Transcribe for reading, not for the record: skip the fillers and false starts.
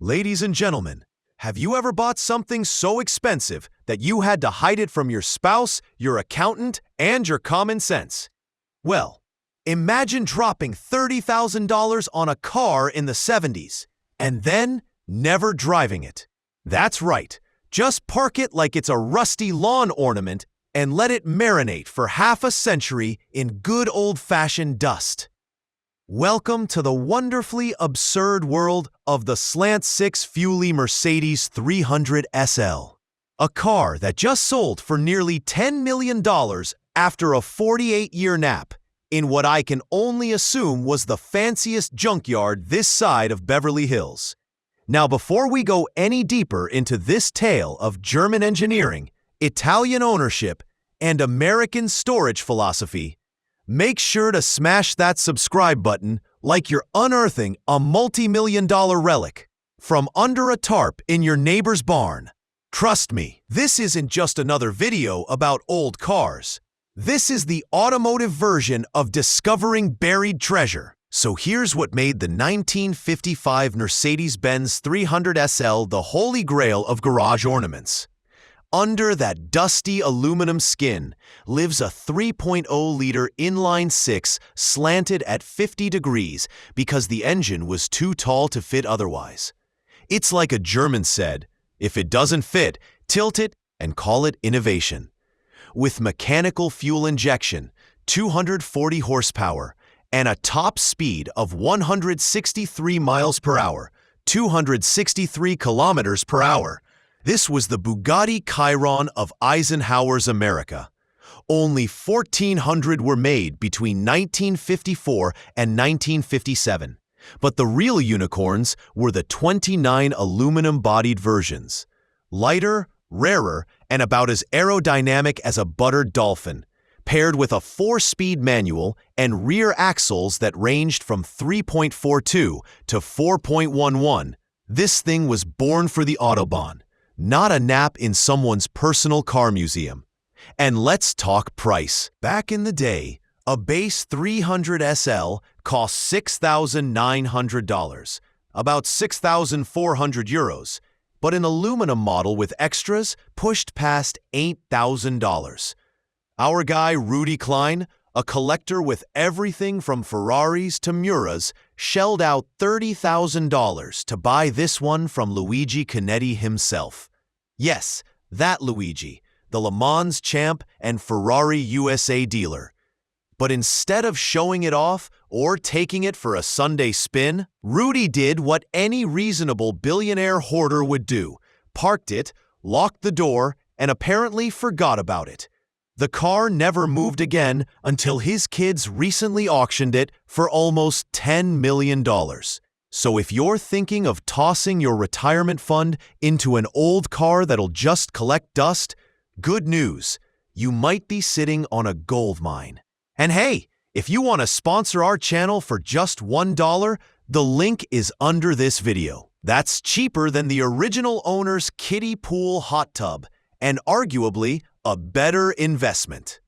Ladies and gentlemen, have you ever bought something so expensive that you had to hide it from your spouse, your accountant, and your common sense? Well, imagine dropping $30,000 on a car in the 70s and then never driving it. That's right. Just park it like it's a rusty lawn ornament and let it marinate for half a century in good old-fashioned dust. Welcome to the wonderfully absurd world of the slant-six fuel-y Mercedes 300 SL. A car that just sold for nearly $10 million after a 48-year nap in what I can only assume was the fanciest junkyard this side of Beverly Hills. Now, before we go any deeper into this tale of German engineering, Italian ownership, and American storage philosophy, make sure to smash that subscribe button like you're unearthing a multi-million-dollar relic from under a tarp in your neighbor's barn. Trust me, this isn't just another video about old cars. This is the automotive version of discovering buried treasure. So here's what made the 1955 Mercedes-Benz 300 SL the holy grail of garage ornaments. Under that dusty aluminum skin lives a 3.0-liter inline-six slanted at 50 degrees because the engine was too tall to fit otherwise. It's like a German said, if it doesn't fit, tilt it and call it innovation. With mechanical fuel injection, 240 horsepower, and a top speed of 163 miles per hour, 263 kilometers per hour, this was the Bugatti Chiron of Eisenhower's America. Only 1,400 were made between 1954 and 1957, but the real unicorns were the 29 aluminum-bodied versions. Lighter, rarer, and about as aerodynamic as a buttered dolphin, paired with a 4-speed manual and rear axles that ranged from 3.42 to 4.11, this thing was born for the Autobahn. Not a nap in someone's personal car museum. And let's talk price. Back in the day, a base 300 SL cost $6,900, about 6,400 euros, but an aluminum model with extras pushed past $8,000. Our guy Rudy Klein, a collector with everything from Ferraris to Muras, shelled out $30,000 to buy this one from Luigi Chinetti himself. Yes, that Luigi, the Le Mans champ and Ferrari USA dealer. But instead of showing it off or taking it for a Sunday spin, Rudy did what any reasonable billionaire hoarder would do: parked it, locked the door, and apparently forgot about it. The car never moved again until his kids recently auctioned it for almost $10 million. So if you're thinking of tossing your retirement fund into an old car that'll just collect dust, good news, you might be sitting on a gold mine. And hey, if you want to sponsor our channel for just $1, the link is under this video. That's cheaper than the original owner's kiddie pool hot tub, and arguably a better investment.